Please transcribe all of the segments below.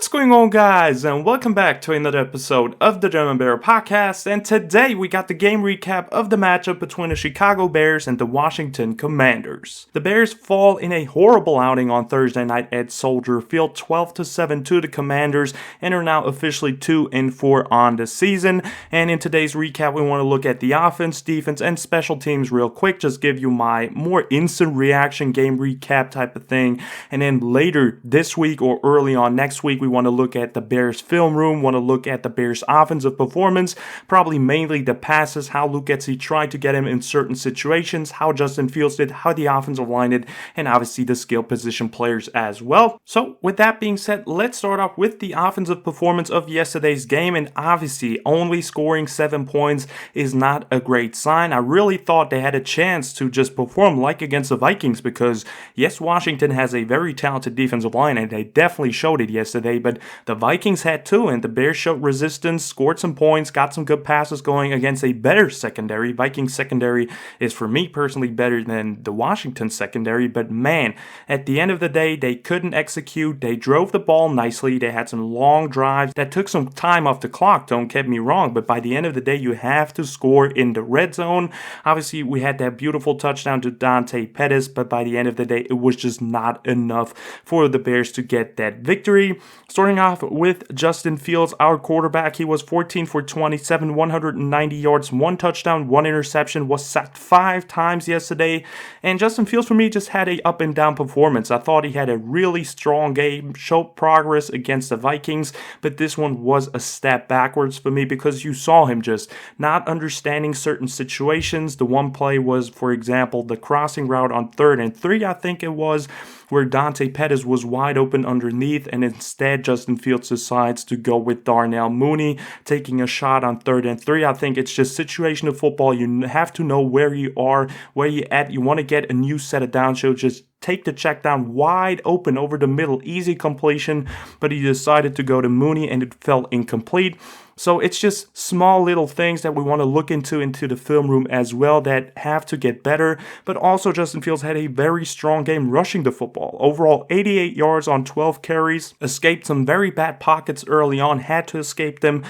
What's going on, guys, and welcome back to another episode of the German Bear Podcast. And today we got the game recap of the matchup between the Chicago Bears and the Washington Commanders. The Bears fall in a horrible outing on Thursday night at Soldier Field, 12-7 to the Commanders, and are now officially 2-4 on the season. And in today's recap, we want to look at the offense, defense, and special teams real quick. Just give you my more instant reaction game recap type of thing. And then later this week or early on next week, we want to look at the Bears film room, want to look at the Bears offensive performance, probably mainly the passes, how Luke Getsy tried to get him in certain situations, how Justin Fields did, how the offensive line did, and obviously the skill position players as well. So with that being said, let's start off with the offensive performance of yesterday's game, and obviously only scoring 7 points is not a great sign. I really thought they had a chance to just perform like against the Vikings because yes, Washington has a very talented defensive line and they definitely showed it yesterday, but the Vikings had too, and the Bears showed resistance, scored some points, got some good passes going against a better secondary. Vikings secondary is, for me personally, better than the Washington secondary, but man, at the end of the day, they couldn't execute. They drove the ball nicely. They had some long drives that took some time off the clock, don't get me wrong, but by the end of the day, you have to score in the red zone. Obviously, we had that beautiful touchdown to Dante Pettis, but by the end of the day, it was just not enough for the Bears to get that victory. Starting off with Justin Fields, our quarterback, he was 14 for 27, 190 yards, 1 touchdown, 1 interception, was sacked 5 times yesterday, and Justin Fields for me just had a up and down performance. I thought he had a really strong game, showed progress against the Vikings, but this one was a step backwards for me because you saw him just not understanding certain situations. The one play was, for example, the crossing route on 3rd and 3, I think it was, where Dante Pettis was wide open underneath, and instead Justin Fields decides to go with Darnell Mooney, taking a shot on 3rd and 3. I think it's just situational football. You have to know where you are, where you're at. You want to get a new set of downs, so just take the check down wide open over the middle, easy completion, but he decided to go to Mooney and it fell incomplete. So it's just small little things that we want to look into the film room as well that have to get better. But also Justin Fields had a very strong game rushing the football. Overall, 88 yards on 12 carries, escaped some very bad pockets early on, had to escape them.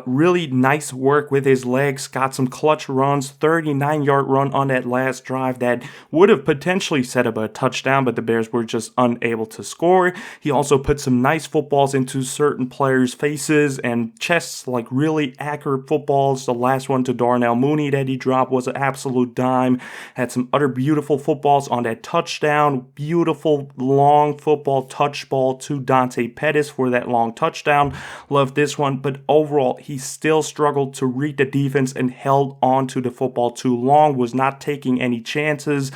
Really nice work with his legs, got some clutch runs, 39-yard run on that last drive that would have potentially set up a touchdown, but the Bears were just unable to score. He also put some nice footballs into certain players' faces and chests, like really accurate footballs. The last one to Darnell Mooney that he dropped was an absolute dime. Had some other beautiful footballs on that touchdown. Beautiful long football touch ball to Dante Pettis for that long touchdown. Love this one, but overall he still struggled to read the defense and held on to the football too long, was not taking any chances,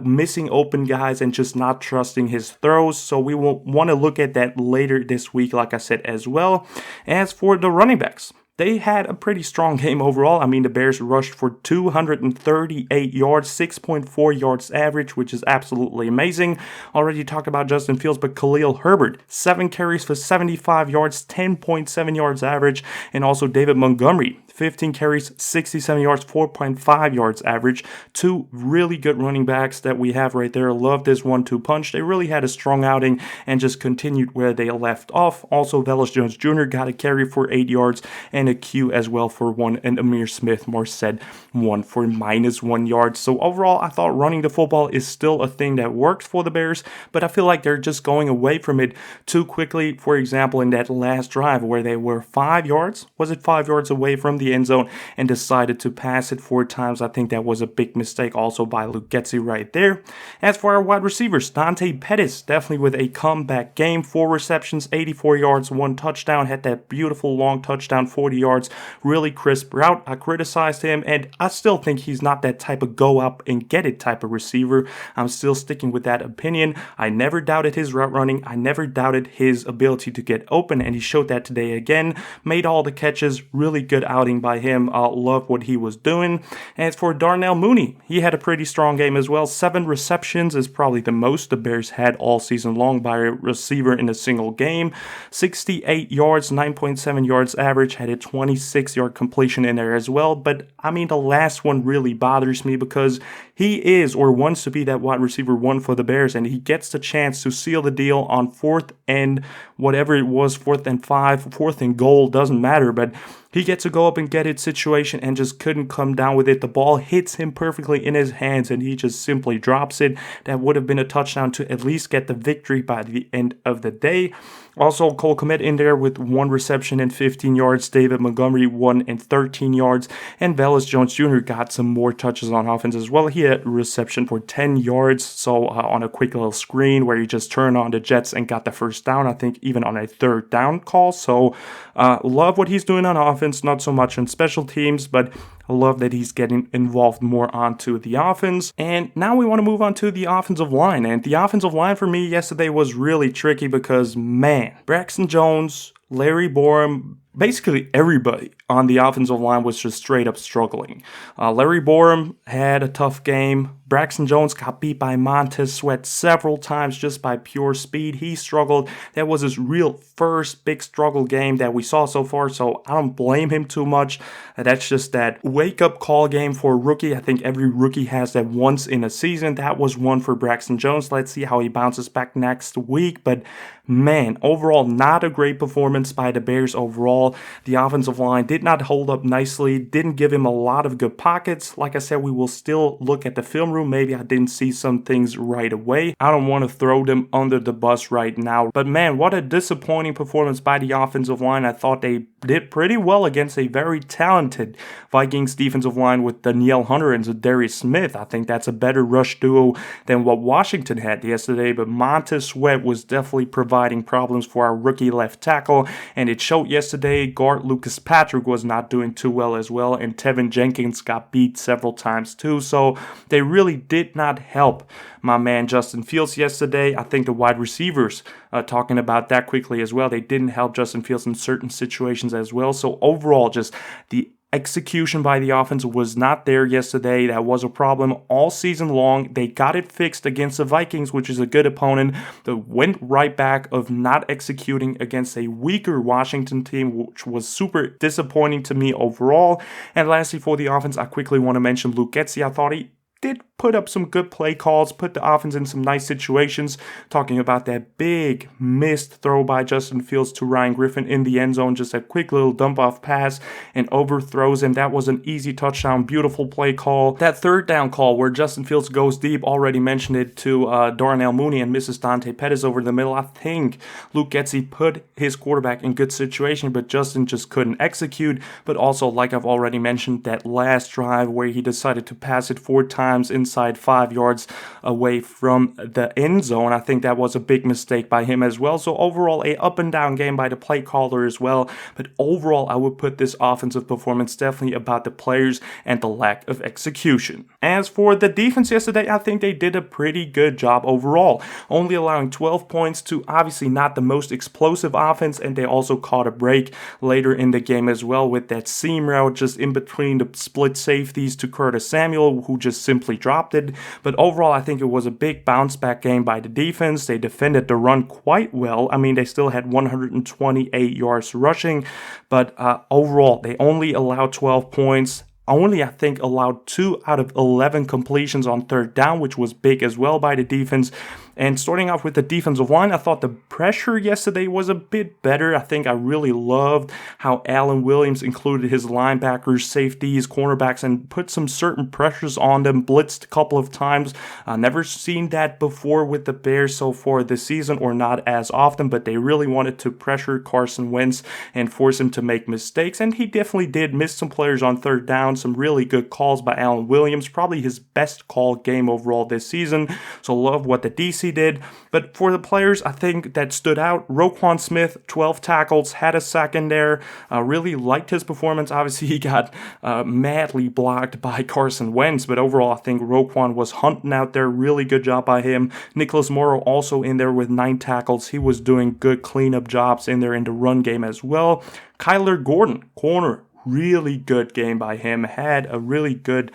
missing open guys and just not trusting his throws. So we will want to look at that later this week, like I said as well. As for the running backs, they had a pretty strong game overall. I mean, the Bears rushed for 238 yards, 6.4 yards average, which is absolutely amazing. Already talked about Justin Fields, but Khalil Herbert, 7 carries for 75 yards, 10.7 yards average, and also David Montgomery, 15 carries, 67 yards, 4.5 yards average. 2 really good running backs that we have right there. Love this 1-2 punch. They really had a strong outing and just continued where they left off. Also, Velus Jones Jr. got a carry for 8 yards and a Q as well for 1, and Amir Smith-Marset 1 for -1 yard. So overall, I thought running the football is still a thing that works for the Bears, but I feel like they're just going away from it too quickly. For example, in that last drive where they were 5 yards, was it 5 yards away from the end zone and decided to pass it 4 times. I think that was a big mistake also by Luke Getsy right there. As for our wide receivers, Dante Pettis definitely with a comeback game, 4 receptions, 84 yards, 1 touchdown, had that beautiful long touchdown, 40 yards, really crisp route. I criticized him, and I still think he's not that type of go up and get it type of receiver. I'm still sticking with that opinion. I never doubted his route running. I never doubted his ability to get open, and he showed that today again. Made all the catches. Really good outing by him. I love what he was doing. As for Darnell Mooney, he had a pretty strong game as well. 7 receptions is probably the most the Bears had all season long by a receiver in a single game. 68 yards, 9.7 yards average, had a 26-yard completion in there as well. But I mean, the last one really bothers me because he is or wants to be that wide receiver 1 for the Bears, and he gets the chance to seal the deal on 4th and whatever it was, 4th and 5, 4th and goal, doesn't matter, but he gets to go up and get it situation and just couldn't come down with it. The ball hits him perfectly in his hands and he just simply drops it. That would have been a touchdown to at least get the victory by the end of the day. Also, Cole Kmet in there with 1 reception and 15 yards. David Montgomery 1 and 13 yards. And Velus Jones Jr. got some more touches on offense as well. He had a reception for 10 yards. So on a quick little screen where he just turned on the Jets and got the first down. I think even on a 3rd down call. So love what he's doing on offense. Not so much on special teams, but I love that he's getting involved more onto the offense. And now we want to move on to the offensive line. And the offensive line for me yesterday was really tricky because, man, Braxton Jones, Larry Borom, basically everybody on the offensive line was just straight up struggling. Larry Borom had a tough game. Braxton Jones got beat by Montez Sweat several times just by pure speed. He struggled. That was his real first big struggle game that we saw so far, so I don't blame him too much. That's just that wake-up call game for a rookie. I think every rookie has that once in a season. That was one for Braxton Jones. Let's see how he bounces back next week. But man, overall, not a great performance by the Bears overall. The offensive line did not hold up nicely, didn't give him a lot of good pockets. Like I said, we will still look at the film room. Maybe I didn't see some things right away. I don't want to throw them under the bus right now. But man, what a disappointing performance by the offensive line. I thought they did pretty well against a very talented Vikings defensive line with Danielle Hunter and Zadarius Smith. I think that's a better rush duo than what Washington had yesterday. But Montez Sweat was definitely providing problems for our rookie left tackle. And it showed yesterday. Guard Lucas Patrick was not doing too well as well. And Tevin Jenkins got beat several times too. So they really did not help my man Justin Fields yesterday. I think the wide receivers, talking about that quickly as well, they didn't help Justin Fields in certain situations as well. So overall, just the execution by the offense was not there yesterday. That was a problem all season long. They got it fixed against the Vikings, which is a good opponent. They went right back of not executing against a weaker Washington team, which was super disappointing to me overall. And lastly, for the offense, I quickly want to mention Luke Getsy. I thought he did put up some good play calls, put the offense in some nice situations, talking about that big missed throw by Justin Fields to Ryan Griffin in the end zone, just a quick little dump-off pass and overthrows him. That was an easy touchdown, beautiful play call. That 3rd down call where Justin Fields goes deep, already mentioned it to Darnell Mooney and misses Dante Pettis over the middle. I think Luke Getsy put his quarterback in good situation, but Justin just couldn't execute. But also, like I've already mentioned, that last drive where he decided to pass it 4 times inside 5 yards away from the end zone. I think that was a big mistake by him as well. So overall, a up and down game by the play caller as well. But overall, I would put this offensive performance definitely about the players and the lack of execution. As for the defense yesterday, I think they did a pretty good job overall, only allowing 12 points to obviously not the most explosive offense, and they also caught a break later in the game as well with that seam route just in between the split safeties to Curtis Samuel, who just simply dropped it. But overall, I think it was a big bounce back game by the defense. They defended the run quite well. I mean, they still had 128 yards rushing, but overall, they only allowed 12 points. Only, I think, allowed 2 out of 11 completions on 3rd down, which was big as well by the defense. And starting off with the defensive line, I thought the pressure yesterday was a bit better. I think I really loved how Alan Williams included his linebackers, safeties, cornerbacks, and put some certain pressures on them, blitzed a couple of times. I've never seen that before with the Bears so far this season, or not as often, but they really wanted to pressure Carson Wentz and force him to make mistakes. And he definitely did miss some players on 3rd down, some really good calls by Alan Williams, probably his best call game overall this season. So love what the DC did. But for the players, I think that stood out, Roquan Smith, 12 tackles, had a sack in there. Really liked his performance. Obviously, he got madly blocked by Carson Wentz, but overall, I think Roquan was hunting out there. Really good job by him. Nicholas Morrow also in there with 9 tackles. He was doing good cleanup jobs in there in the run game as well. Kyler Gordon, corner, really good game by him. Had a really good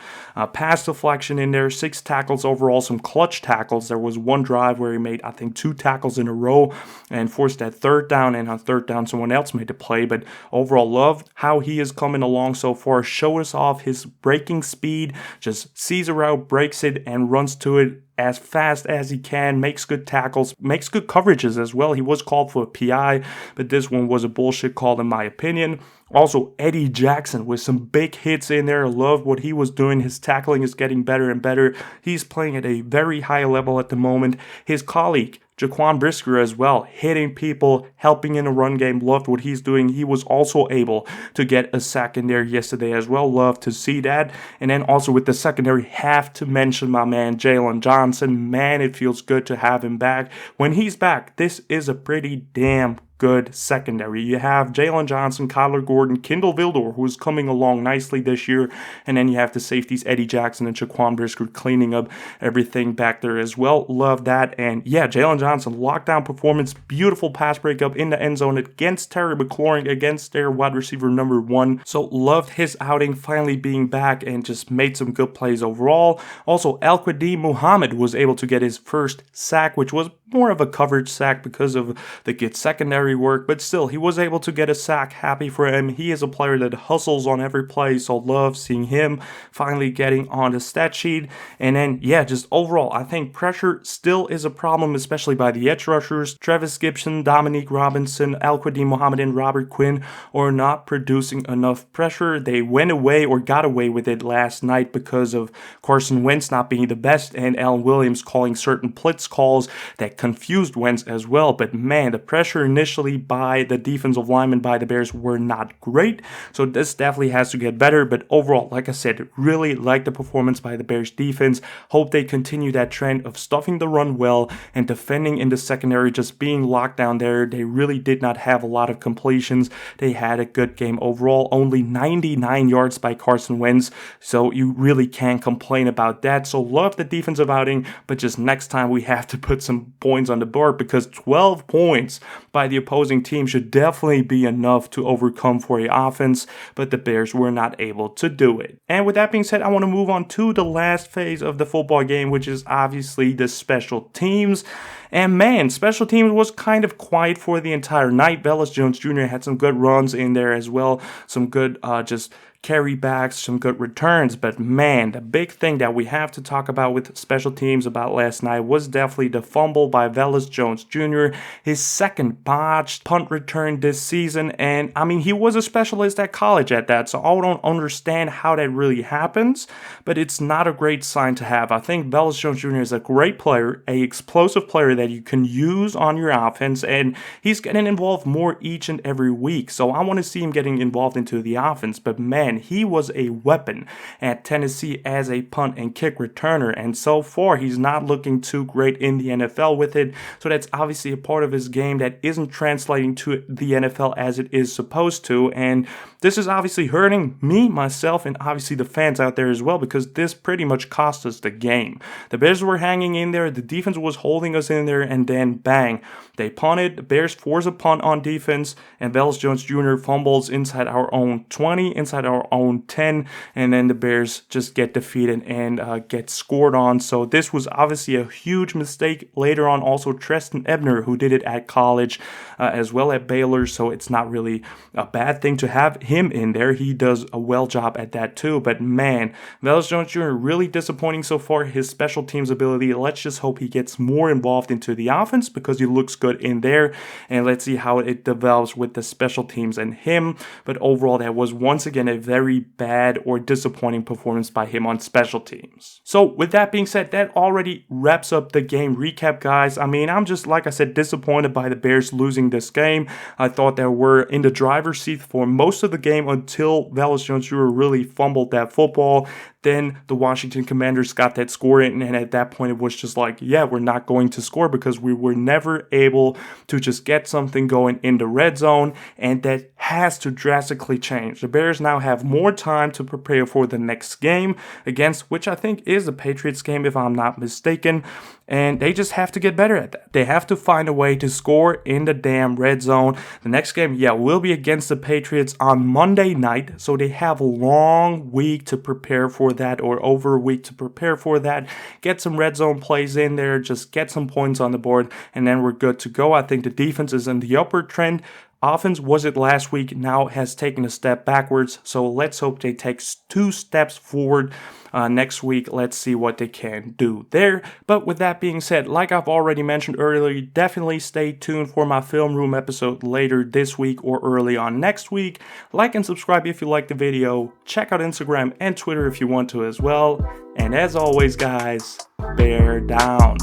pass deflection in there. 6 tackles overall, some clutch tackles. There was one drive where he made, I think, 2 tackles in a row and forced that 3rd down. And on 3rd down, someone else made the play. But overall, loved how he is coming along so far. Showed us off his breaking speed. Just sees a route, breaks it, and runs to it as fast as he can, makes good tackles, makes good coverages as well. He was called for a PI, but this one was a bullshit call in my opinion. Also, Eddie Jackson with some big hits in there. Loved what he was doing. His tackling is getting better and better. He's playing at a very high level at the moment. His colleague, Jaquan Brisker as well, hitting people, helping in a run game. Loved what he's doing. He was also able to get a sack in there yesterday as well. Love to see that. And then also with the secondary, have to mention my man Jalen Johnson. Man, it feels good to have him back. When he's back, this is a pretty damn good secondary. You have Jalen Johnson, Kyler Gordon, Kindle Vildor, who is coming along nicely this year, and then you have the safeties Eddie Jackson and Jaquan Brisker cleaning up everything back there as well. Love that. And yeah, Jalen Johnson, lockdown performance, beautiful pass breakup in the end zone against Terry McLaurin, against their wide receiver number 1. So loved his outing, finally being back, and just made some good plays overall. Also, Al-Quadin Muhammad was able to get his first sack, which was more of a coverage sack because of the good secondary work, but still, he was able to get a sack. Happy for him. He is a player that hustles on every play, so love seeing him finally getting on the stat sheet. And then, yeah, just overall, I think pressure still is a problem, especially by the edge rushers. Travis Gibson, Dominique Robinson, Al-Quadin Muhammad, and Robert Quinn are not producing enough pressure. They went away or got away with it last night because of Carson Wentz not being the best and Alan Williams calling certain blitz calls that confused Wentz as well. But man, the pressure initially by the defensive linemen by the Bears were not great. So this definitely has to get better. But overall, like I said, really like the performance by the Bears defense. Hope they continue that trend of stuffing the run well and defending in the secondary, just being locked down there. They really did not have a lot of completions. They had a good game overall. Only 99 yards by Carson Wentz. So you really can't complain about that. So love the defensive outing, but just next time we have to put some points on the board, because 12 points by the opposing team should definitely be enough to overcome for a offense, but the Bears were not able to do it. And with that being said, I want to move on to the last phase of the football game, which is obviously the special teams. And man, special teams was kind of quiet for the entire night. Velus Jones Jr. had some good runs in there as well, some good just carry backs, some good returns. But man, the big thing that we have to talk about with special teams about last night was definitely the fumble by Velus Jones Jr., his second botched punt return this season. And I mean, he was a specialist at college at that, so I don't understand how that really happens, but it's not a great sign to have. I think Velus Jones Jr. is a great player, a explosive player that you can use on your offense, and he's getting involved more each and every week. So I want to see him getting involved into the offense. But man, he was a weapon at Tennessee as a punt and kick returner, and so far he's not looking too great in the NFL with it. So that's obviously a part of his game that isn't translating to the NFL as it is supposed to, and this is obviously hurting me, myself, and obviously the fans out there as well, because this pretty much cost us the game. The Bears were hanging in there, the defense was holding us in there, and then bang, they punted. The Bears force a punt on defense, and Velus Jones Jr. fumbles inside our own 20, inside our own 10, and then the Bears just get defeated and get scored on. So this was obviously a huge mistake. Later on, also Trestan Ebner, who did it at college as well at Baylor, so it's not really a bad thing to have him in there. He does a well job at that too. But man, Velus Jones Jr. really disappointing so far. His special teams ability, let's just hope he gets more involved into the offense, because he looks good in there, and let's see how it develops with the special teams and him. But overall, that was once again a very bad or disappointing performance by him on special teams. So with that being said, that already wraps up the game recap, guys. I mean, I'm just, like I said, disappointed by the Bears losing this game. I thought they were in the driver's seat for most of the game until Velus Jones Jr. really fumbled that football. Then the Washington Commanders got that score in, and at that point it was just like, yeah, we're not going to score, because we were never able to just get something going in the red zone, and that has to drastically change. The Bears now have more time to prepare for the next game, against which I think is the Patriots game if I'm not mistaken, and they just have to get better at that. They have to find a way to score in the damn red zone. The next game, yeah, will be against the Patriots on Monday night, so they have a long week to prepare for that, or over a week to prepare for that. Get some red zone plays in there, just get some points on the board, and then we're good to go. I think the defense is in the upward trend. offense was it last week, now has taken a step backwards. So let's hope they take 2 steps forward next week. Let's see what they can do there. But with that being said, like I've already mentioned earlier, definitely stay tuned for my film room episode later this week or early on next week. Like and subscribe if you like the video. Check out Instagram and Twitter if you want to as well. And as always, guys, bear down.